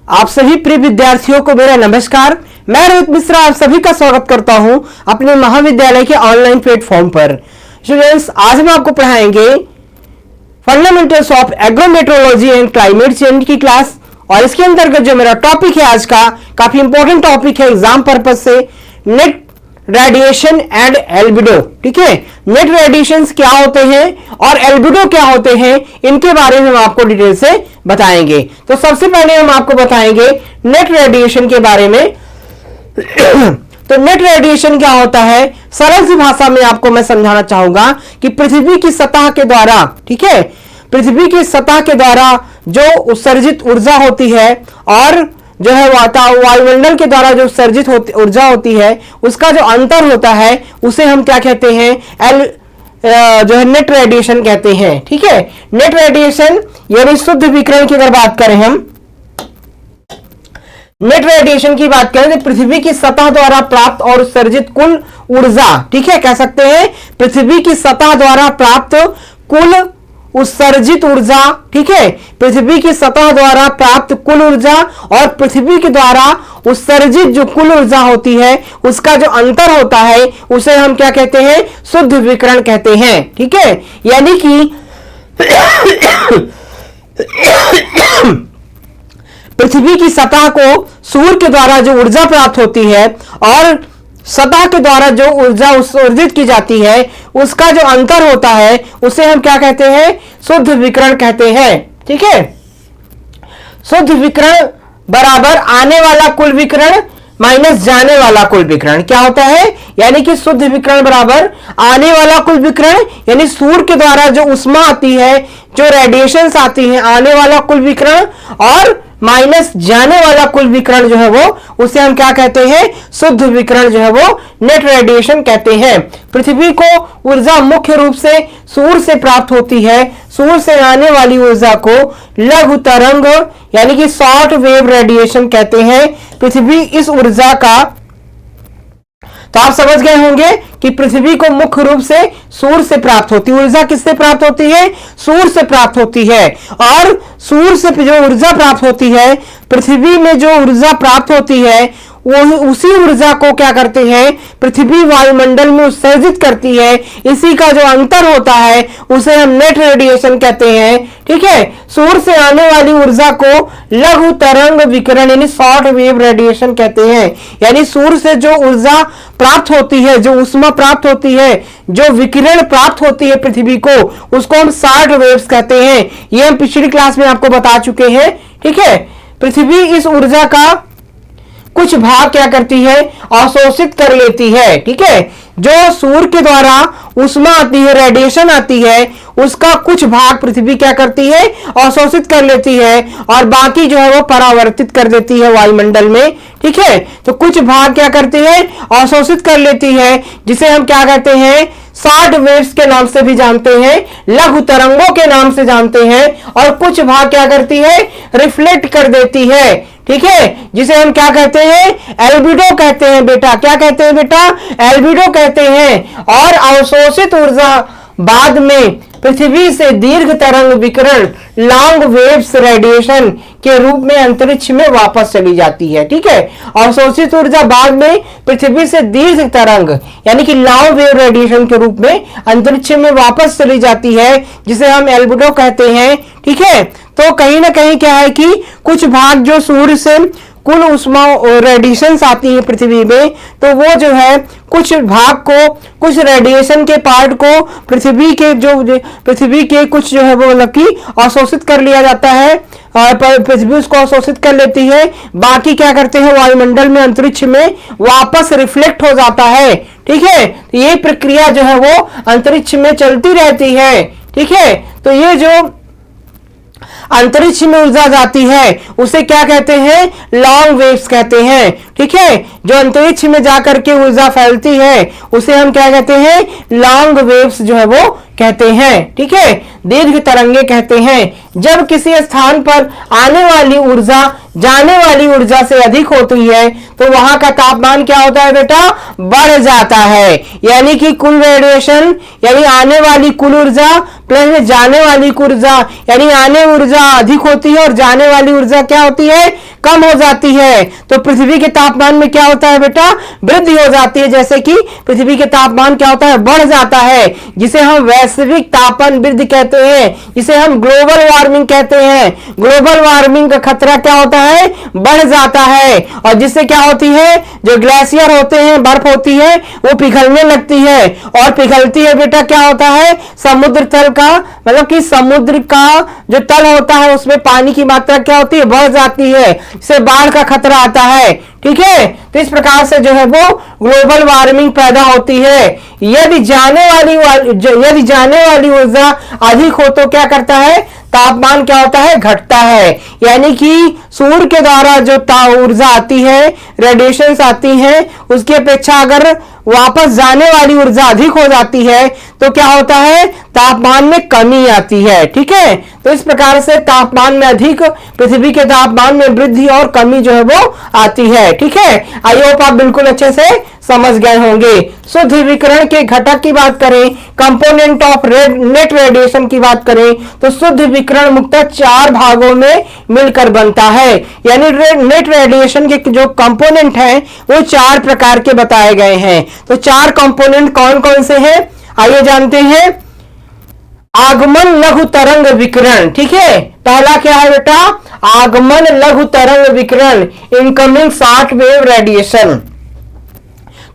आप सभी प्रिय विद्यार्थियों को मेरा नमस्कार। मैं रोहित मिश्रा आप सभी का स्वागत करता हूं अपने महाविद्यालय के ऑनलाइन प्लेटफॉर्म पर। स्टूडेंट्स, आज हम आपको पढ़ाएंगे fundamentals of agrometeorology and climate change की क्लास। और इसके अंतर्गत जो मेरा टॉपिक है आज का, काफी इंपॉर्टेंट टॉपिक है एग्जाम पर्पज से, नेट रेडिएशन एंड एल्बिडो। ठीक है, नेट रेडिएशंस क्या होते हैं और एल्बिडो क्या होते हैं, इनके बारे में हम आपको डिटेल से बताएंगे। तो सबसे पहले हम आपको बताएंगे नेट रेडिएशन के बारे में। तो नेट रेडिएशन क्या होता है, सरल सी भाषा में आपको मैं समझाना चाहूंगा कि पृथ्वी की सतह के द्वारा, ठीक है, पृथ्वी की सतह के द्वारा जो उत्सर्जित ऊर्जा होती है और जो है वायुमंडल के द्वारा जो उत्सर्जित ऊर्जा होती है, उसका जो अंतर होता है उसे हम क्या कहते हैं, जो है नेट रेडिएशन कहते हैं। ठीक है, नेट रेडिएशन यानी शुद्ध विकिरण की अगर बात करें, हम नेट रेडिएशन की बात करें तो पृथ्वी की सतह द्वारा प्राप्त और उत्सर्जित कुल ऊर्जा, ठीक है, कह सकते हैं पृथ्वी की सतह द्वारा प्राप्त कुल उत्सर्जित ऊर्जा, ठीक है, पृथ्वी की सतह द्वारा प्राप्त कुल ऊर्जा और पृथ्वी के द्वारा उत्सर्जित जो कुल ऊर्जा होती है उसका जो अंतर होता है उसे हम क्या कहते हैं, शुद्ध विकिरण कहते हैं। ठीक है, यानी कि पृथ्वी की सतह को सूर्य के द्वारा जो ऊर्जा प्राप्त होती है और सतह के द्वारा जो ऊर्जा उत्सर्जित की जाती है उसका जो अंतर होता है उसे हम क्या कहते हैं, शुद्ध विकिरण कहते हैं। ठीक है, शुद्ध विकिरण बराबर आने वाला कुल विकिरण माइनस जाने वाला कुल विकिरण क्या होता है, यानी कि शुद्ध विकिरण बराबर आने वाला कुल विकिरण, यानी सूर्य के द्वारा जो ऊष्मा आती है, जो रेडिएशंस आती हैं, आने वाला कुल विकिरण और माइनस जाने वाला कुल विकिरण जो है वो, उसे हम क्या कहते हैं, शुद्ध विकिरण जो है वो नेट रेडिएशन कहते हैं। पृथ्वी को ऊर्जा मुख्य रूप से सूर्य से प्राप्त होती है। सूर्य से आने वाली ऊर्जा को लघु तरंग यानी कि शॉर्ट वेव रेडिएशन कहते हैं। पृथ्वी इस ऊर्जा का, तो आप समझ गए होंगे कि पृथ्वी को मुख्य रूप से सूर्य से प्राप्त होती है। ऊर्जा किससे प्राप्त होती है, सूर्य से प्राप्त होती है। और सूर्य से जो ऊर्जा प्राप्त होती है, पृथ्वी में जो ऊर्जा प्राप्त होती है वो उसी ऊर्जा को क्या करते हैं, पृथ्वी वायुमंडल में उत्सर्जित करती है। इसी का जो अंतर होता है उसे हम नेट रेडिएशन कहते हैं। ठीक है, सूर्य से आने वाली ऊर्जा को लघु तरंग विकिरण यानी शॉर्ट वेव रेडिएशन कहते हैं। यानी सूर्य से जो ऊर्जा प्राप्त होती है, जो ऊष्मा प्राप्त होती है, जो विकिरण प्राप्त होती है पृथ्वी को, उसको हम शॉर्ट वेव्स कहते हैं। ये हम पिछली क्लास में आपको बता चुके हैं। ठीक है, पृथ्वी इस ऊर्जा का कुछ भाग क्या करती है, अवशोषित कर लेती है। ठीक है, जो सूर्य के द्वारा ऊष्मा आती है, रेडिएशन आती है, उसका कुछ भाग पृथ्वी क्या करती है, अवशोषित कर लेती है और बाकी जो है वो परावर्तित कर देती है वायुमंडल में। ठीक है, तो कुछ भाग क्या करती है, अवशोषित कर लेती है, जिसे हम क्या कहते हैं, शॉर्ट वेव्स के नाम से भी जानते हैं, लघु तरंगों के नाम से जानते हैं। और कुछ भाग क्या करती है, रिफ्लेक्ट कर देती है। ठीक है, जिसे हम क्या कहते हैं, एल्बिडो कहते हैं बेटा। क्या कहते हैं बेटा, एल्बिडो कहते हैं। और अवशोषित ऊर्जा बाद में पृथ्वी से दीर्घ तरंग विकिरण लॉन्ग वेव्स रेडिएशन के रूप में अंतरिक्ष में वापस चली जाती है। ठीक है, अवशोषित ऊर्जा बाद में पृथ्वी से दीर्घ तरंग यानी कि लॉन्ग वेव रेडिएशन के रूप में अंतरिक्ष में वापस चली जाती है, जिसे हम एल्बिडो कहते हैं। ठीक है, तो कहीं ना कहीं क्या है कि कुछ भाग जो सूर्य से कुल ऊष्मा रेडिएशंस आती है पृथ्वी में, तो वो जो है कुछ भाग को, कुछ रेडिएशन के पार्ट को पृथ्वी के कुछ जो है वो मतलब कि अवशोषित कर लिया जाता है और पृथ्वी उसको अवशोषित कर लेती है। बाकी क्या करते हैं, वायुमंडल में, अंतरिक्ष में वापस रिफ्लेक्ट हो जाता है। ठीक है, तो ये प्रक्रिया जो है वो अंतरिक्ष में चलती रहती है। ठीक है, तो ये जो अंतरिक्ष में ऊर्जा जाती है उसे क्या कहते हैं, लॉन्ग वेव्स कहते हैं। ठीक है, जो अंतरिक्ष में जाकर के ऊर्जा फैलती है उसे हम क्या कहते हैं, लॉन्ग वेव्स जो है वो कहते हैं। ठीक है, दीर्घ तरंगे कहते हैं। जब किसी स्थान पर आने वाली ऊर्जा जाने वाली ऊर्जा से अधिक होती है तो वहां का तापमान क्या होता है बेटा, बढ़ जाता है। यानी कि कुल रेडिएशन यानी आने वाली कुल ऊर्जा प्लस में जाने वाली ऊर्जा, यानी आने ऊर्जा अधिक होती है और जाने वाली ऊर्जा क्या होती है, कम हो जाती है। तो पृथ्वी के तापमान में क्या होता है बेटा, वृद्धि हो जाती है। जैसे कि पृथ्वी के तापमान क्या होता है, बढ़ जाता है, जिसे हम वैश्विक तापमान वृद्धि कहते हैं, जिसे हम ग्लोबल वार्मिंग कहते हैं। ग्लोबल वार्मिंग का खतरा क्या होता है, बढ़ जाता है, और जिससे क्या होती है, जो ग्लेशियर होते हैं, बर्फ होती है, वो पिघलने लगती है, और पिघलती है बेटा क्या होता है, समुद्र तल का, मतलब कि समुद्र का जो तल होता है उसमें पानी की मात्रा क्या होती है, बढ़ जाती है, इससे बाढ़ का खतरा आता है। ठीक है, तो इस प्रकार से जो है वो ग्लोबल वार्मिंग पैदा होती है। यदि जाने वाली ऊर्जा अधिक हो तो क्या करता है, तापमान क्या होता है, घटता है। यानी कि सूर्य के द्वारा जो ऊर्जा आती है, रेडिएशंस आती हैं, उसकी अपेक्षा अगर वापस जाने वाली ऊर्जा अधिक हो जाती है तो क्या होता है, तापमान में कमी आती है। ठीक है, तो इस प्रकार से तापमान में अधिक, पृथ्वी के तापमान में वृद्धि और कमी जो है वो आती है। ठीक है, आई होप आप बिल्कुल अच्छे से समझ गए होंगे। शुद्ध विकिरण के घटक की बात करें, कंपोनेंट ऑफ नेट रेडिएशन की बात करें तो शुद्ध विकिरण मुख्यतः 4 भागों में मिलकर बनता है। यानी नेट रेडिएशन के जो कंपोनेंट हैं वो 4 प्रकार के बताए गए हैं। तो 4 कंपोनेंट कौन कौन से हैं, आइए जानते हैं। आगमन लघु तरंग विकिरण, ठीक है, पहला क्या है बेटा, आगमन लघु तरंग विकिरण, इनकमिंग शॉर्ट वेव रेडिएशन।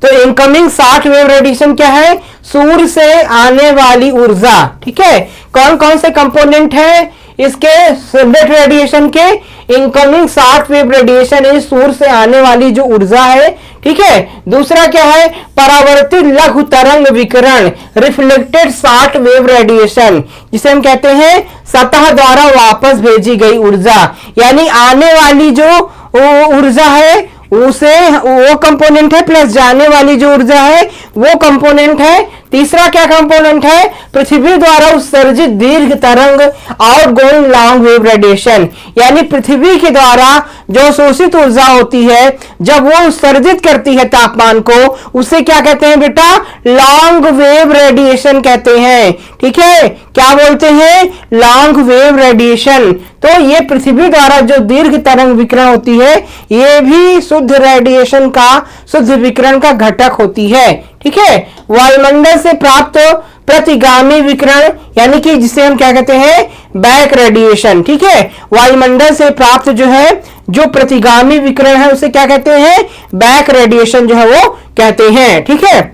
तो इनकमिंग शॉर्ट वेव रेडिएशन क्या है, सूर्य से आने वाली ऊर्जा। ठीक है, कौन कौन से कंपोनेंट है इसके नेट रेडिएशन के, इनकमिंग शॉर्ट वेव रेडिएशन, इस सूर्य से आने वाली जो ऊर्जा है। ठीक है, दूसरा क्या है, परावर्तित लघु तरंग विकिरण, रिफ्लेक्टेड शॉर्ट वेव रेडिएशन, जिसे हम कहते हैं सतह द्वारा वापस भेजी गई ऊर्जा। यानी आने वाली जो ऊर्जा है उसे वो कंपोनेंट है, प्लस जाने वाली जो ऊर्जा है वो कंपोनेंट है। तीसरा क्या कंपोनेंट है, पृथ्वी द्वारा उत्सर्जित दीर्घ तरंग, आउटगोइंग लॉन्ग वेव रेडिएशन। यानी पृथ्वी के द्वारा जो शोषित ऊर्जा होती है जब वो उत्सर्जित करती है तापमान को, उसे क्या कहते हैं बेटा, लॉन्ग वेव रेडिएशन कहते हैं। ठीक है, क्या बोलते हैं, लॉन्ग वेव रेडिएशन। तो ये पृथ्वी द्वारा जो दीर्घ तरंग विकिरण होती है ये भी शुद्ध रेडिएशन का, शुद्ध विकिरण का घटक होती है। ठीक है, वायुमंडल से प्राप्त प्रतिगामी विकिरण, यानी कि जिसे हम क्या कहते हैं, बैक रेडिएशन। ठीक है, वायुमंडल से प्राप्त जो है जो प्रतिगामी विकिरण है उसे क्या कहते हैं, बैक रेडिएशन जो है वो कहते हैं। ठीक है,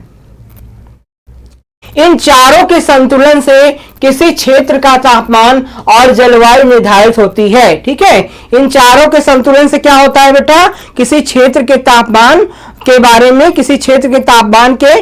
इन चारों के संतुलन से किसी क्षेत्र का तापमान और जलवायु निर्धारित होती है। ठीक है, इन चारों के संतुलन से क्या होता है बेटा, किसी क्षेत्र के तापमान के बारे में, किसी क्षेत्र के तापमान के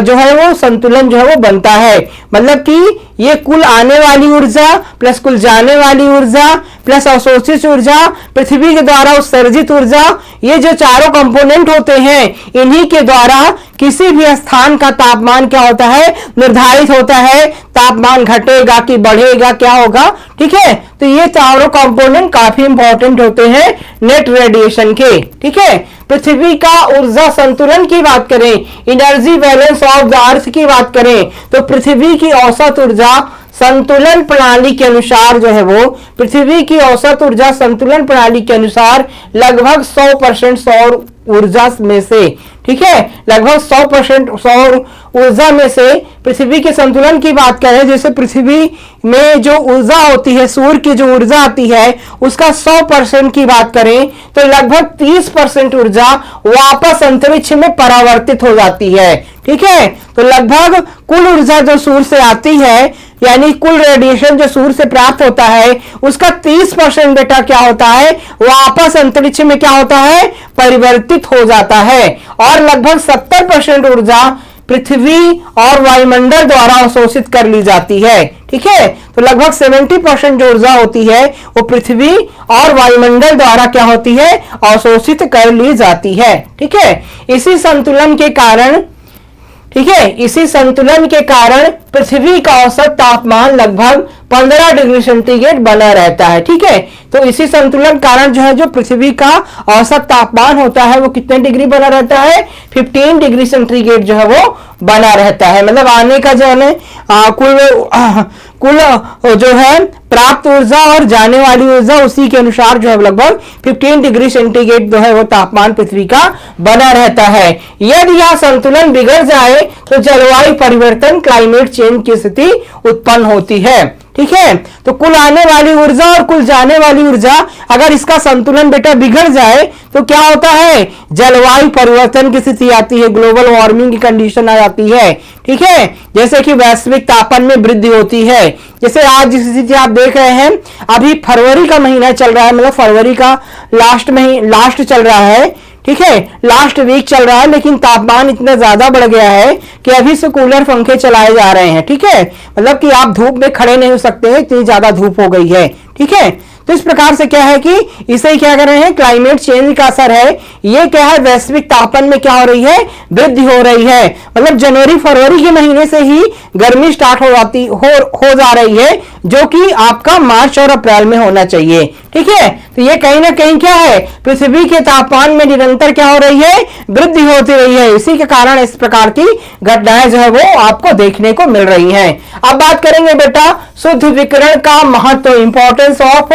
जो है वो संतुलन जो है वो बनता है। मतलब कि ये कुल आने वाली ऊर्जा प्लस कुल जाने वाली ऊर्जा प्लस अवशोषित ऊर्जा, पृथ्वी के द्वारा उत्सर्जित ऊर्जा, ये जो चारों कंपोनेंट होते हैं इन्हीं के द्वारा किसी भी स्थान का तापमान क्या होता है, निर्धारित होता है। तापमान घटेगा कि बढ़ेगा, क्या होगा। ठीक है, तो ये चारों कंपोनेंट काफी इंपॉर्टेंट होते हैं नेट रेडिएशन के। ठीक है, पृथ्वी का ऊर्जा संतुलन की बात करें, energy balance of the earth की बात करें तो पृथ्वी की औसत ऊर्जा संतुलन प्रणाली के अनुसार जो है वो, पृथ्वी की औसत ऊर्जा संतुलन प्रणाली के अनुसार लगभग 100% सौर ऊर्जा में से, ठीक है, लगभग 100% सौर ऊर्जा में से पृथ्वी के संतुलन की बात करें, जैसे पृथ्वी में जो ऊर्जा होती है, सूर्य की जो ऊर्जा आती है उसका 100% की बात करें तो लगभग 30% ऊर्जा वापस अंतरिक्ष में परावर्तित हो जाती है। ठीक है, तो लगभग कुल ऊर्जा जो सूर्य से आती है, यानी कुल रेडिएशन जो सूर्य से प्राप्त होता है उसका 30% बेटा क्या होता है, वापस अंतरिक्ष में क्या होता है, परिवर्तित हो जाता है। और लगभग 70% ऊर्जा पृथ्वी और वायुमंडल द्वारा अवशोषित कर ली जाती है। ठीक है, तो लगभग 70% जो ऊर्जा होती है वो पृथ्वी और वायुमंडल द्वारा क्या होती है, अवशोषित कर ली जाती है। ठीक है, इसी संतुलन के कारण इसी संतुलन के कारण पृथ्वी का औसत तापमान लगभग 15 डिग्री सेंटीग्रेड बना रहता है। ठीक है, तो इसी संतुलन कारण जो है जो पृथ्वी का औसत तापमान होता है वो कितने डिग्री बना रहता है, 15 डिग्री सेंटीग्रेड जो है वो बना रहता है। मतलब आने का जो है कुल जो है प्राप्त ऊर्जा और जाने वाली ऊर्जा उसी के अनुसार जो है लगभग 15 डिग्री सेंटीग्रेड जो है वो तापमान पृथ्वी का बना रहता है। यदि यह संतुलन बिगड़ जाए तो जलवायु परिवर्तन, क्लाइमेट चेंज की स्थिति उत्पन्न होती है। ठीक है, तो कुल आने वाली ऊर्जा और कुल जाने वाली ऊर्जा अगर इसका संतुलन बेटा बिगड़ जाए तो क्या होता है, जलवायु परिवर्तन की स्थिति आती है, ग्लोबल वार्मिंग की कंडीशन आ जाती है। ठीक है, जैसे कि वैश्विक तापमान में वृद्धि होती है। जैसे आज जिस स्थिति आप देख रहे हैं, अभी फरवरी का महीना चल रहा है, मतलब फरवरी का लास्ट चल रहा है। ठीक है, लास्ट वीक चल रहा है, लेकिन तापमान इतना ज्यादा बढ़ गया है कि अभी से कूलर पंखे चलाए जा रहे हैं। ठीक है, मतलब कि आप धूप में खड़े नहीं हो सकते हैं, इतनी ज्यादा धूप हो गई है। ठीक है, तो इस प्रकार से क्या है कि इसे क्या कर रहे हैं, क्लाइमेट चेंज का असर है। ये क्या है, वैश्विक तापमान में क्या हो रही है, वृद्धि हो रही है। मतलब जनवरी फरवरी के महीने से ही गर्मी स्टार्ट हो जा रही है, जो कि आपका मार्च और अप्रैल में होना चाहिए। ठीक है, तो ये कहीं ना कहीं क्या है, पृथ्वी के तापमान में निरंतर क्या हो रही है, वृद्धि होती रही है। इसी के कारण इस प्रकार की घटनाएं जो है वो आपको देखने को मिल रही हैं। अब बात करेंगे बेटा शुद्ध विकिरण का महत्व, इंपॉर्टेंस ऑफ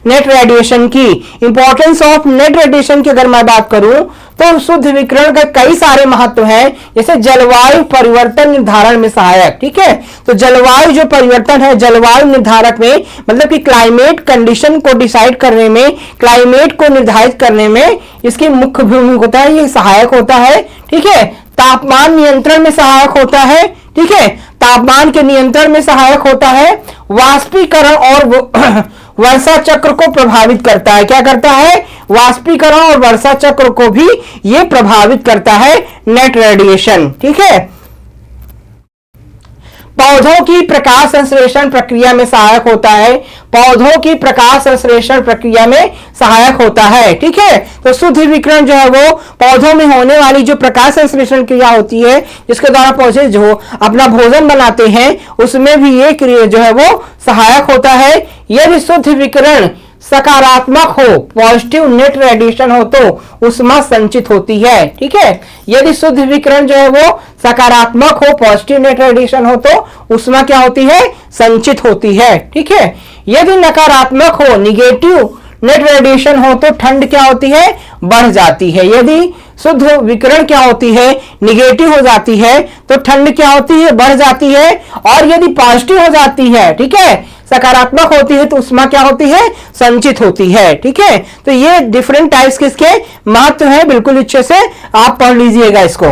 नेट रेडिएशन की। इंपॉर्टेंस ऑफ नेट रेडिएशन की अगर मैं बात करूं तो शुद्ध विकिरण का कई सारे महत्व हैं, जैसे जलवायु परिवर्तन निर्धारण में सहायक। ठीक है, तो जलवायु जो परिवर्तन है, जलवायु निर्धारक में मतलब कि क्लाइमेट कंडीशन को डिसाइड करने में, क्लाइमेट को निर्धारित करने में इसकी मुख्य भूमिका होता है, ये सहायक होता है। ठीक है, तापमान नियंत्रण में सहायक होता है। ठीक है, तापमान के नियंत्रण में सहायक होता है। वाष्पीकरण और वर्षा चक्र को प्रभावित करता है। क्या करता है, वाष्पीकरण और वर्षा चक्र को भी ये प्रभावित करता है नेट रेडिएशन। ठीक है, पौधों की प्रकाश संश्लेषण प्रक्रिया में सहायक होता है। पौधों की प्रकाश संश्लेषण प्रक्रिया में सहायक होता है। ठीक है, तो शुद्ध विकिरण जो है वो पौधों में होने वाली जो प्रकाश संश्लेषण क्रिया होती है, जिसके द्वारा पौधे जो अपना भोजन बनाते हैं, उसमें भी ये क्रिया जो है वो सहायक होता है। यदि शुद्ध विकिरण सकारात्मक हो, पॉजिटिव नेट रेडिएशन हो, तो ऊष्मा संचित होती है। ठीक है, यदि शुद्ध विकिरण जो है वो सकारात्मक हो, पॉजिटिव नेट रेडिएशन हो, तो ऊष्मा क्या होती है, संचित होती है। ठीक है, यदि नकारात्मक हो, निगेटिव नेट रेडिएशन हो, तो ठंड क्या होती है, बढ़ जाती है। यदि शुद्ध विकिरण क्या होती है, निगेटिव हो जाती है, तो ठंड क्या होती है, बढ़ जाती है। और यदि पॉजिटिव हो जाती है, ठीक है, सकारात्मक होती है, तो ऊष्मा क्या होती है, संचित होती है। ठीक है, तो ये डिफरेंट टाइप्स किसके महत्व है, बिल्कुल अच्छे से आप पढ़ लीजिएगा इसको।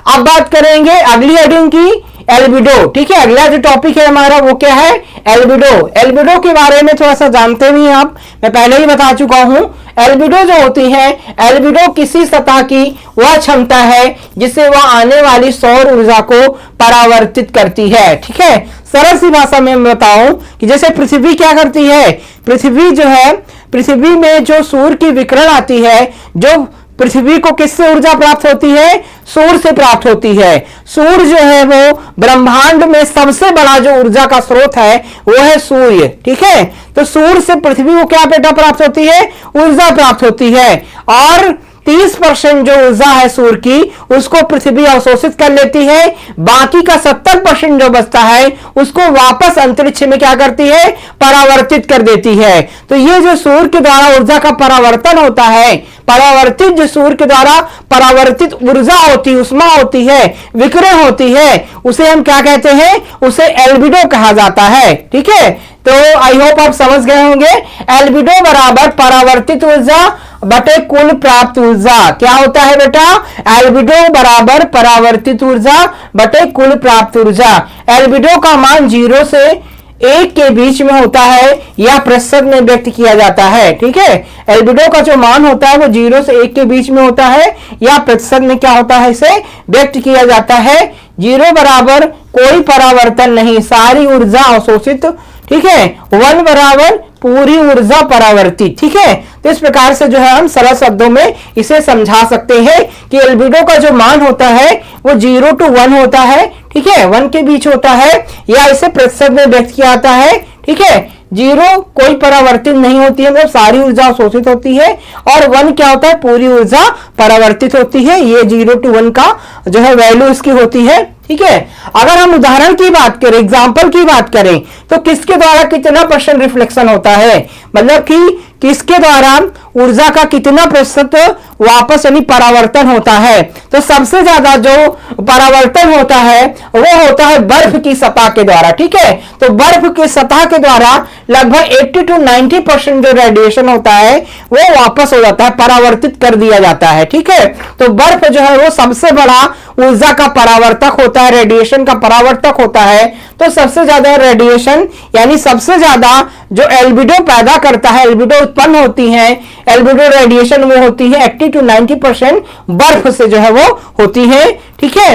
अब बात करेंगे अगली हेडिंग की, एल्बिडो। ठीक है, अगला जो टॉपिक है हमारा वो क्या है, एल्बिडो। एल्बिडो के बारे में थोड़ा सा जानते भी हैं आप, मैं पहले ही बता चुका हूं। एल्बिडो जो होती है, एल्बिडो किसी सतह की वह क्षमता है जिससे वह आने वाली सौर ऊर्जा को परावर्तित करती है। ठीक है, सरल सी भाषा में मैं बताऊं कि जैसे पृथ्वी क्या करती है, पृथ्वी जो है, पृथ्वी में जो सूर्य की विकिरण आती है, जो पृथ्वी को किससे ऊर्जा प्राप्त होती है, सूर्य से प्राप्त होती है। सूर्य जो है वो ब्रह्मांड में सबसे बड़ा जो ऊर्जा का स्रोत है वो है सूर्य। ठीक है, तो सूर्य से पृथ्वी को क्या बेटा प्राप्त होती है, ऊर्जा प्राप्त होती है। और 30% जो ऊर्जा है सूर्य की, उसको पृथ्वी अवशोषित कर लेती है। बाकी का 70% जो बचता है उसको वापस अंतरिक्ष में क्या करती है, परावर्तित कर देती है। तो ये जो सूर्य के द्वारा ऊर्जा का परावर्तन होता है, परावर्तित जो सूर्य के द्वारा परावर्तित ऊर्जा होती, ऊष्मा होती है, विकिरण होती है, उसे हम क्या कहते हैं, उसे एल्बिडो कहा जाता है। ठीक है, तो आई होप आप समझ गए होंगे। एल्बिडो बराबर परावर्तित ऊर्जा बटे कुल प्राप्त ऊर्जा। क्या होता है बेटा, एल्बिडो बराबर परावर्तित ऊर्जा बटे कुल प्राप्त ऊर्जा। एल्बिडो का मान 0 से 1 के बीच में होता है या प्रतिशत में व्यक्त किया जाता है। ठीक है, एल्बिडो का जो मान होता है वो 0 से 1 के बीच में होता है या प्रतिशत में क्या होता है, इसे व्यक्त किया जाता है। 0 बराबर कोई परावर्तन नहीं, सारी ऊर्जा अवशोषित। ठीक है, 1 बराबर पूरी ऊर्जा परावर्तित। ठीक है, तो इस प्रकार से जो है हम सरल शब्दों में इसे समझा सकते हैं कि एल्बिडो का जो मान होता है वो 0 to 1 होता है। ठीक है, 1 के बीच होता है या इसे प्रतिशत में व्यक्त किया जाता है। ठीक है, 0 कोई परावर्तित नहीं होती है, मतलब सारी ऊर्जा अवशोषित होती है, और 1 क्या होता है, पूरी ऊर्जा परावर्तित होती है। ये 0 to 1 का जो है वैल्यू इसकी होती है। ठीक है, अगर हम उदाहरण की बात करें, एग्जाम्पल की बात करें, तो किसके द्वारा कितना % रिफ्लेक्शन होता है, मतलब कि किसके द्वारा ऊर्जा का कितना प्रतिशत वापस यानी परावर्तन होता है। तो सबसे ज्यादा जो परावर्तन होता है वो होता है बर्फ की सतह के द्वारा। ठीक है, तो बर्फ की सतह के द्वारा लगभग 80 to 90% जो रेडिएशन होता है वो वापस हो जाता है, परावर्तित कर दिया जाता है। ठीक है, तो बर्फ जो है वो सबसे बड़ा ऊर्जा का परावर्तक होता है, रेडिएशन का परावर्तक होता है। तो सबसे ज्यादा रेडिएशन यानी सबसे ज्यादा जो एल्बिडो पैदा करता है, एल्बिडो उत्पन्न होती है, एल्बिडो रेडिएशन वो होती है 80 to 90% बर्फ से जो है वो होती है। ठीक है,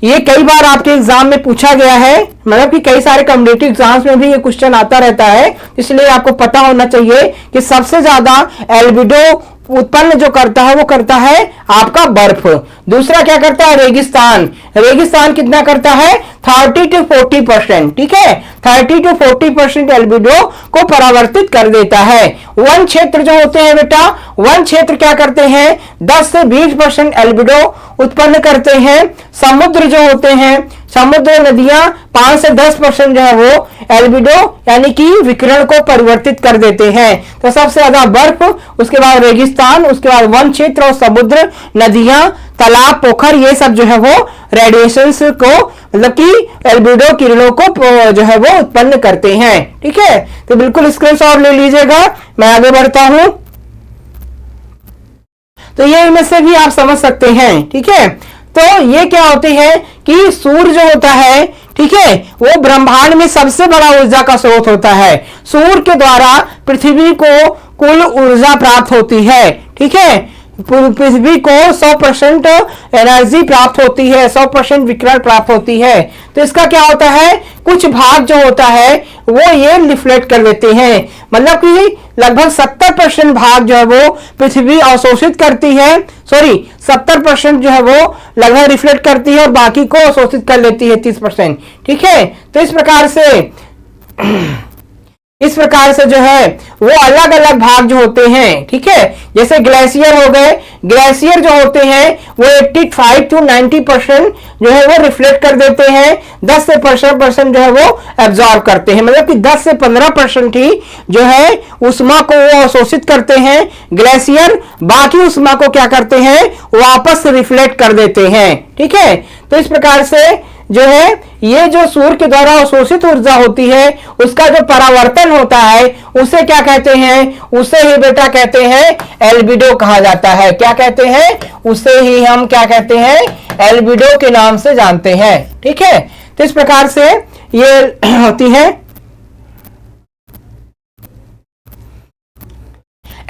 ये कई बार आपके एग्जाम में पूछा गया है, मतलब कि कई सारे कॉम्पिटिटिव एग्जाम्स में भी ये क्वेश्चन आता रहता है, इसलिए आपको पता होना चाहिए कि सबसे ज्यादा एल्बिडो उत्पन्न जो करता है वो करता है आपका बर्फ। दूसरा क्या करता है, रेगिस्तान। रेगिस्तान कितना करता है, 30 to 40%। ठीक है, 30 to 40% एल्बिडो को परावर्तित कर देता है। वन क्षेत्र जो होते हैं बेटा, वन क्षेत्र क्या करते हैं, 10 से 20% एल्बिडो उत्पन्न करते हैं। समुद्र जो होते हैं, समुद्र नदियां 5 से 10% जो है वो एल्बिडो यानी कि विकिरण को परिवर्तित कर देते हैं। तो सबसे ज्यादा बर्फ, उसके बाद रेगिस्तान, उसके बाद वन क्षेत्र और समुद्र, नदियां, तालाब, पोखर, ये सब जो है वो रेडिएशंस को मतलब कि एल्बिडो किरणों को जो है वो उत्पन्न करते हैं। ठीक है, तो बिल्कुल स्क्रीनशॉट ले लीजिएगा, मैं आगे बढ़ता हूं। तो ये इनमें से भी आप समझ सकते हैं। ठीक है, तो ये क्या होती है कि सूर्य जो होता है, ठीक है, वो ब्रह्मांड में सबसे बड़ा ऊर्जा का स्रोत होता है। सूर्य के द्वारा पृथ्वी को कुल ऊर्जा प्राप्त होती है। ठीक है, पृथ्वी को 100% एनर्जी प्राप्त होती है, 100% विकिरण प्राप्त होती है। तो इसका क्या होता है, कुछ भाग जो होता है वो ये रिफ्लेक्ट कर देते हैं, मतलब कि लगभग 70% भाग जो है वो पृथ्वी अवशोषित करती है, 70% जो है वो लगभग रिफ्लेक्ट करती है और बाकी को अवशोषित कर लेती है 30%। ठीक है, तो इस प्रकार से जो है वो अलग अलग भाग जो होते हैं। ठीक है, जैसे ग्लेशियर हो गए, ग्लेशियर जो होते हैं वो 85 to 90% जो है वो रिफ्लेक्ट कर देते हैं, 10 से 15% जो है वो एब्जॉर्ब करते हैं, मतलब कि 10 से 15% ही जो है उष्मा को वो अवशोषित करते हैं ग्लेशियर, बाकी उष्मा को क्या करते हैं, वापस रिफ्लेक्ट कर देते हैं। ठीक है, तो इस प्रकार से जो है ये जो सूर्य के द्वारा अवशोषित ऊर्जा होती है उसका जो परावर्तन होता है उसे क्या कहते हैं, उसे ही बेटा कहते हैं एल्बिडो कहा जाता है। क्या कहते हैं, उसे ही हम क्या कहते हैं, एल्बिडो के नाम से जानते हैं। ठीक है, तो इस प्रकार से ये होती है।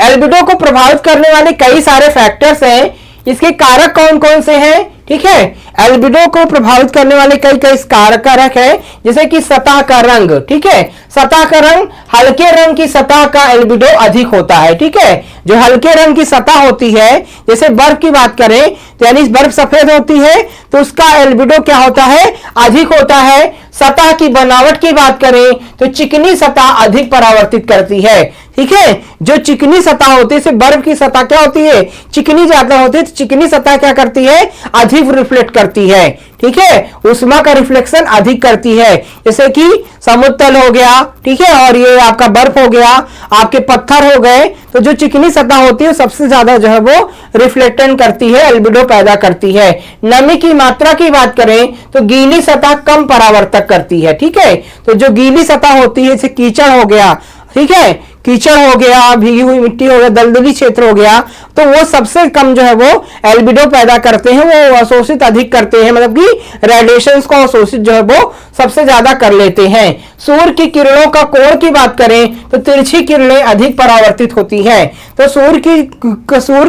एल्बिडो को प्रभावित करने वाले कई सारे फैक्टर्स हैं, इसके कारक कौन कौन से हैं। ठीक है, एल्बिडो को प्रभावित करने वाले कई कारक है, जैसे कि सतह का रंग। ठीक है, सतह का रंग, हल्के रंग की सतह का एल्बिडो अधिक होता है। ठीक है, जो हल्के रंग की सतह होती है, जैसे बर्फ की बात करें तो यानी बर्फ सफेद होती है तो उसका एल्बिडो क्या होता है, अधिक होता है। सतह की बनावट की बात करें तो चिकनी सतह अधिक परावर्तित करती है। ठीक है, जो चिकनी सतह होती है, बर्फ की सतह क्या होती है, चिकनी ज्यादा होती है, तो चिकनी सतह क्या करती है, अधिक रिफ्लेक्ट करती है। ठीक है, उष्मा का रिफ्लेक्शन अधिक करती है, जैसे कि समुद्र तल हो गया। ठीक है, और ये आपका बर्फ हो गया, आपके पत्थर हो गए, तो जो चिकनी सतह होती है सबसे ज्यादा जो है वो रिफ्लेक्शन करती है, एल्बिडो पैदा करती है। नमी की मात्रा की बात करें तो गीली सतह कम परावर्तक करती है। ठीक है, तो जो गीली सतह होती है, जैसे कीचड़ हो गया, ठीक है, कीचड़ हो गया, भीगी हुई मिट्टी हो गया, दलदली क्षेत्र हो गया, तो वो सबसे कम जो है वो एल्बिडो पैदा करते हैं, वो अवशोषित अधिक करते हैं, मतलब कि रेडिएशंस को अवशोषित जो है वो सबसे ज्यादा कर लेते हैं। सूर्य की किरणों का कोण की बात करें तो तिरछी किरणें अधिक परावर्तित होती हैं। तो सूर्य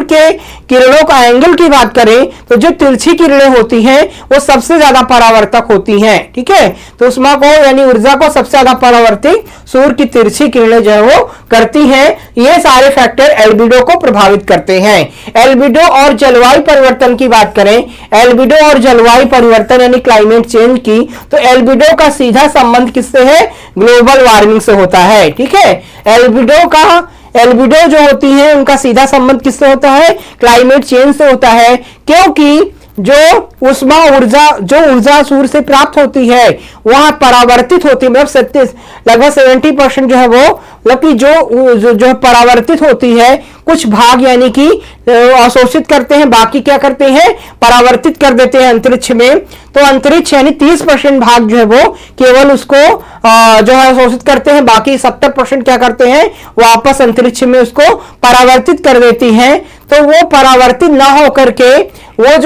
के किरणों का एंगल की बात करें तो जो तिरछी किरणें होती हैं वो सबसे ज्यादा परावर्तक होती हैं। ठीक है, तो ऊष्मा को यानी ऊर्जा को सबसे ज्यादा परावर्तित सूर्य की तिरछी किरणें जो है वो करती हैं। ये सारे फैक्टर एल्बिडो को प्रभावित करते हैं। एल्बिडो और जलवायु परिवर्तन की बात करें, एल्बिडो और जलवायु परिवर्तन यानी क्लाइमेट चेंज की, तो एल्बिडो का सीधा संबंध किससे है? ग्लोबल वार्मिंग से होता है। ठीक है, एल्बिडो जो होती है उनका सीधा संबंध किससे होता है? क्लाइमेट चेंज से होता है, क्योंकि जो ऊर्जा सूर्य से प्राप्त होती है वह परावर्तित होती है, मतलब लगभग 70% जो है वो, मतलब कि जो परावर्तित होती है, कुछ भाग यानी कि अवशोषित करते हैं, बाकी क्या करते हैं? परावर्तित कर देते हैं अंतरिक्ष में। तो अंतरिक्ष यानी 30% भाग जो है वो केवल उसको जो है अवशोषित करते हैं, बाकी 70% क्या करते हैं? वापस अंतरिक्ष में उसको परावर्तित कर देती हैं। तो वो परावर्तित ना होकर के वो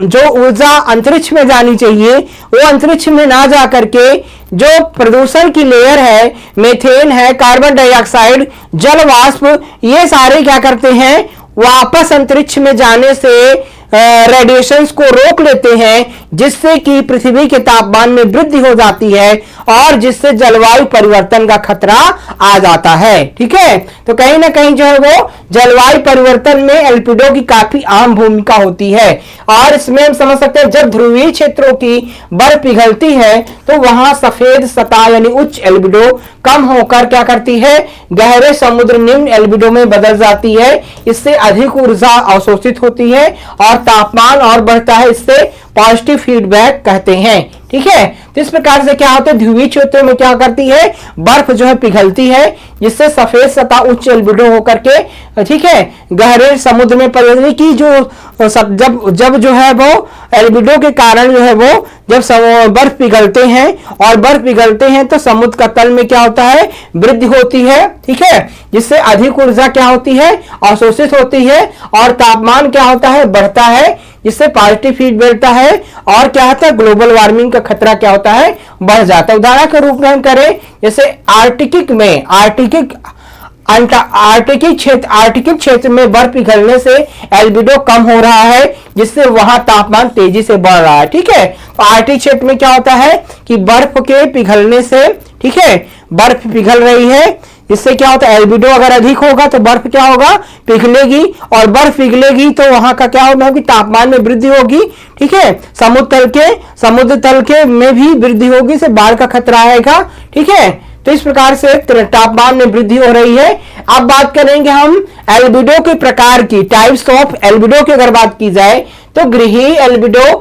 जो ऊर्जा अंतरिक्ष में जानी चाहिए वो अंतरिक्ष में ना जा करके जो प्रदूषण की लेयर है, मीथेन है, कार्बन डाइऑक्साइड, जल वाष्प, ये सारे क्या करते हैं? वापस अंतरिक्ष में जाने से रेडिएशंस को रोक लेते हैं, जिससे कि पृथ्वी के तापमान में वृद्धि हो जाती है और जिससे जलवायु परिवर्तन का खतरा आ जाता है। ठीक है, तो कहीं ना कहीं जो है वो जलवायु परिवर्तन में एल्बिडो की काफी अहम भूमिका होती है। और इसमें हम समझ सकते हैं जब ध्रुवीय क्षेत्रों की बर्फ पिघलती है तो वहां सफेद सतह यानी उच्च एल्बिडो कम होकर क्या करती है? गहरे समुद्र निम्न एल्बिडो में बदल जाती है। इससे अधिक ऊर्जा अवशोषित होती है और तापमान और बढ़ता है। इससे पॉजिटिव फीडबैक कहते हैं। ठीक है, तो इस प्रकार से क्या होता है? ध्रुवीय क्षेत्रों में क्या करती है? बर्फ जो है पिघलती है, जिससे सफेद सतह उच्च एल्बिडो होकर के, ठीक है, गहरे समुद्र में परिवर्तन की जब जो है वो एल्बिडो के कारण जो है वो जब बर्फ पिघलते हैं और बर्फ पिघलते हैं तो समुद्र का तल में क्या होता है? वृद्धि होती है। ठीक है, जिससे अधिक ऊर्जा क्या होती है? अवशोषित होती है और तापमान क्या होता है? बढ़ता है, जिससे पॉजिटिव फीड मिलता है और क्या होता है? ग्लोबल वार्मिंग का खतरा क्या होता है? बढ़ जाता है। उदाहरण के रूप में हम करें, जैसे आर्कटिक क्षेत्र में बर्फ पिघलने से एल्बिडो कम हो रहा है, जिससे वहां तापमान तेजी से बढ़ रहा है। ठीक है, तो आर्कटिक क्षेत्र में क्या होता है कि बर्फ के पिघलने से, ठीक है, बर्फ पिघल रही है, इससे क्या होता है? एल्बिडो अगर अधिक होगा तो बर्फ क्या होगा? पिघलेगी, और बर्फ पिघलेगी तो वहां का क्या होगा कि तापमान में वृद्धि होगी। ठीक है, समुद्र तल के में भी वृद्धि होगी, से बाढ़ का खतरा आएगा। ठीक है, तो इस प्रकार से तापमान में वृद्धि हो रही है। अब बात करेंगे हम एल्बिडो के प्रकार की, टाइप्स ऑफ एल्बिडो की अगर बात की जाए तो गृहीय एल्बिडो,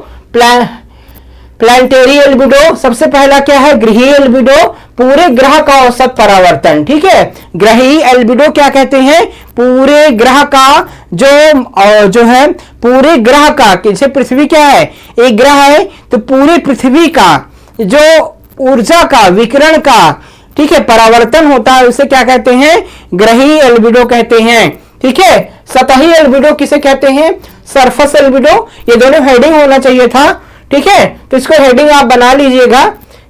प्लानिटरी एल्बिडो। सबसे पहला क्या है? गृहीय एल्बिडो, पूरे ग्रह का औसत परावर्तन। ठीक है, गृहीय एल्बिडो क्या कहते हैं? पूरे ग्रह का जो है पूरे ग्रह का, जैसे पृथ्वी क्या है? एक ग्रह है, तो पूरे पृथ्वी का जो ऊर्जा का विकिरण का, ठीक है, परावर्तन होता है, उसे क्या कहते हैं? गृहीय एल्बिडो कहते हैं। ठीक है, सतही एल्बिडो किसे कहते हैं? Surface albedo. ये दोनों हेडिंग होना चाहिए था। ठीक है, तो इसको हेडिंग आप बना लीजिएगा,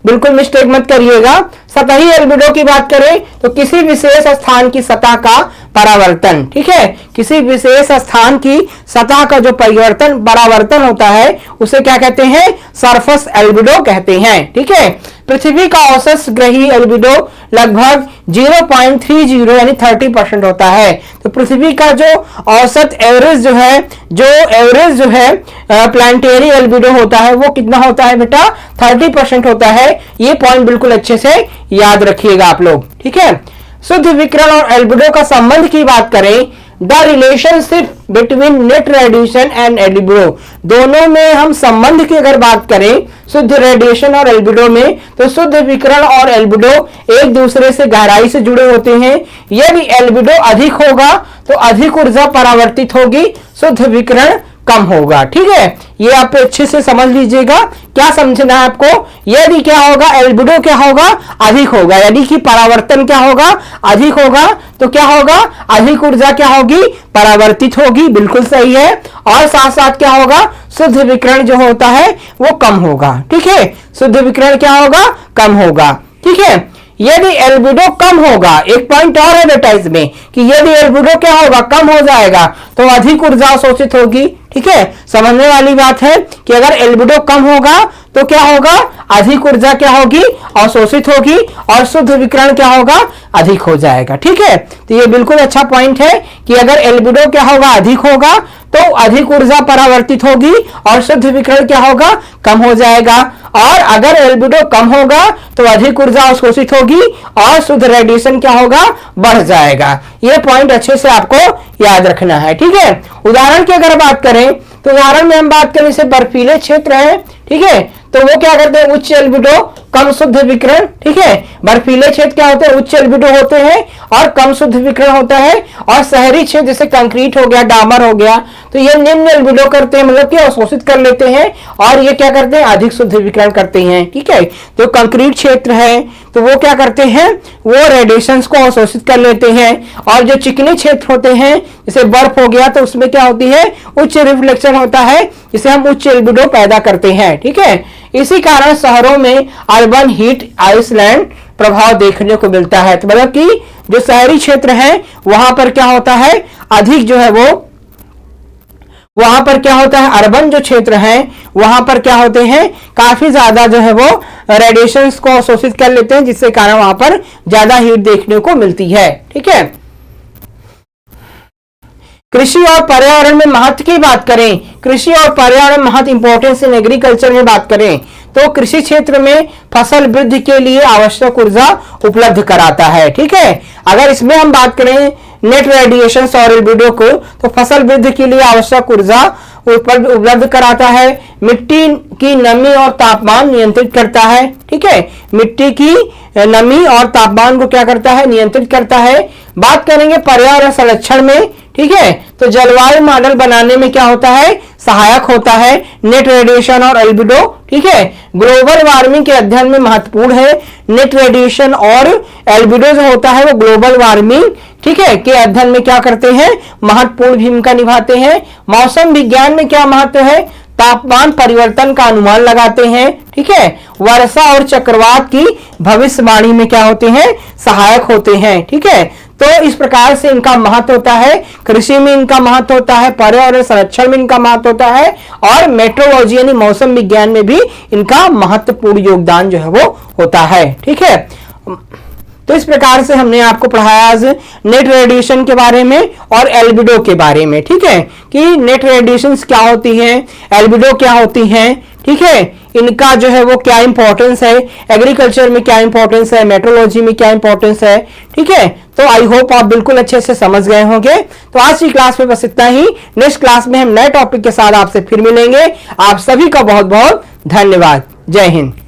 बिल्कुल मिस्टेक मत करिएगा। सतही एल्बिडो की बात करें तो किसी विशेष स्थान की सतह का परावर्तन। ठीक है, किसी विशेष स्थान की सतह का जो परावर्तन होता है उसे क्या कहते हैं? सरफेस एल्बिडो कहते हैं। ठीक है, पृथ्वी का औसत ग्रहीय एल्बिडो लगभग 0.30 यानी 30% होता है। तो पृथ्वी का जो औसत एवरेज जो है प्लानिटरी एल्बिडो होता है वो कितना होता है बेटा? 30% होता है। ये पॉइंट बिल्कुल अच्छे से याद रखिएगा आप लोग। ठीक है, शुद्ध विकिरण और एल्बिडो का संबंध की बात करें, the relationship between net radiation and albedo, दोनों में हम संबंध की अगर बात करें शुद्ध रेडिएशन और एल्बिडो में, तो शुद्ध विकिरण और एल्बिडो एक दूसरे से गहराई से जुड़े होते हैं। यदि एल्बिडो अधिक होगा तो अधिक ऊर्जा परावर्तित होगी, शुद्ध विकिरण कम होगा। ठीक है, ये आप अच्छे से समझ लीजिएगा। क्या समझना है आपको? यदि क्या होगा? एल्बिडो क्या होगा? अधिक होगा, यानी कि परावर्तन क्या होगा? अधिक होगा, तो क्या होगा? अधिक ऊर्जा क्या होगी? परावर्तित होगी। बिल्कुल सही है। और साथ साथ क्या होगा? शुद्ध विकिरण जो होता है वो कम होगा। ठीक है, शुद्ध विकिरण क्या होगा? कम होगा। ठीक है, यदि एल्बिडो कम होगा, एक पॉइंट और है बेटा इसमें कि यदि एल्बिडो क्या होगा, कम हो जाएगा तो अधिक ऊर्जा अवशोषित होगी। ठीक है, समझने वाली बात है कि अगर एल्बिडो कम होगा तो क्या होगा, अधिक ऊर्जा क्या होगी, अवशोषित होगी और शुद्ध विकिरण क्या होगा, अधिक हो जाएगा। ठीक है, तो ये बिल्कुल अच्छा पॉइंट है कि अगर एल्बिडो क्या होगा, अधिक होगा तो अधिक ऊर्जा परावर्तित होगी और शुद्ध विकिरण क्या होगा, कम हो जाएगा। और अगर एल्बिडो कम होगा तो अधिक ऊर्जा अवशोषित होगी और शुद्ध रेडिएशन क्या होगा, बढ़ जाएगा। ये पॉइंट अच्छे से आपको याद रखना है। ठीक है, उदाहरण की अगर बात करें तो उदाहरण में हम बात करें जैसे बर्फीले क्षेत्र है, ठीक है, तो वो क्या करते हैं, उच्च एल्बिडो कम शुद्ध विकिरण। ठीक है, बर्फीले क्षेत्र क्या होते हैं, उच्च एल्बिडो होते हैं और कम शुद्ध विकिरण होता है। और शहरी क्षेत्र जैसे कंक्रीट हो गया, डामर हो गया, तो ये निम्न एल्बिडो करते हैं, मतलब कि अवशोषित कर लेते हैं और ये क्या करते हैं, अधिक शुद्ध विकिरण करते हैं। ठीक है, तो कंक्रीट क्षेत्र है तो वो क्या करते हैं, वो रेडिएशंस को अवशोषित कर लेते हैं। और जो चिकने क्षेत्र होते हैं जैसे बर्फ हो गया तो उसमें क्या होती है, उच्च रिफ्लेक्शन होता है, जिसे हम उच्च एल्बिडो पैदा करते हैं। ठीक है, इसी कारण शहरों में अर्बन हीट आइसलैंड प्रभाव देखने को मिलता है। तो मतलब कि जो शहरी क्षेत्र है वहां पर क्या होता है, अधिक जो है वो वहां पर क्या होता है, अर्बन जो क्षेत्र है वहां पर क्या होते हैं, काफी ज्यादा जो है वो रेडिएशंस को अवशोषित कर लेते हैं, जिससे कारण वहां पर ज्यादा हीट देखने को मिलती है। ठीक है, कृषि और पर्यावरण में महत्व की बात करें, कृषि और पर्यावरण महत्व इंपॉर्टेंस इन एग्रीकल्चर में बात करें तो कृषि क्षेत्र में फसल वृद्धि के लिए आवश्यक ऊर्जा उपलब्ध कराता है। ठीक है, अगर इसमें हम बात करें नेट रेडिएशन और एल्बिडो को, तो फसल वृद्धि के लिए आवश्यक ऊर्जा उपलब्ध कराता है। मिट्टी की नमी और तापमान नियंत्रित करता है। ठीक है, मिट्टी की नमी और तापमान को क्या करता है, नियंत्रित करता है। बात करेंगे पर्यावरण संरक्षण में, ठीक है, तो जलवायु मॉडल बनाने में क्या होता है, सहायक होता है नेट रेडिएशन और एल्बिडो। ठीक है, ग्लोबल वार्मिंग के अध्ययन में महत्वपूर्ण है। नेट रेडिएशन और एल्बिडो जो होता है वो ग्लोबल वार्मिंग, ठीक है, के अध्ययन में क्या करते हैं, महत्वपूर्ण भूमिका निभाते हैं। मौसम विज्ञान में क्या महत्व है, तापमान परिवर्तन का अनुमान लगाते हैं। ठीक है, वर्षा और चक्रवात की भविष्यवाणी में क्या होते हैं, सहायक होते हैं। ठीक है, तो इस प्रकार से इनका महत्व होता है। कृषि में इनका महत्व होता है, पर्यावरण संरक्षण में इनका महत्व होता है और मेट्रोलॉजी यानी मौसम विज्ञान में भी इनका महत्वपूर्ण योगदान जो है वो होता है। ठीक है, तो इस प्रकार से हमने आपको पढ़ाया आज नेट रेडिएशन के बारे में और एल्बिडो के बारे में। ठीक है, कि नेट रेडिएशन क्या होती है, एल्बिडो क्या होती है। ठीक है, इनका जो है वो क्या इंपॉर्टेंस है, एग्रीकल्चर में क्या इंपॉर्टेंस है, मेट्रोलॉजी में क्या इंपॉर्टेंस है। ठीक है, तो आई होप आप बिल्कुल अच्छे से समझ गए होंगे। तो आज की क्लास में बस इतना ही। नेक्स्ट क्लास में हम नए टॉपिक के साथ आपसे फिर मिलेंगे। आप सभी का बहुत बहुत धन्यवाद। जय हिंद।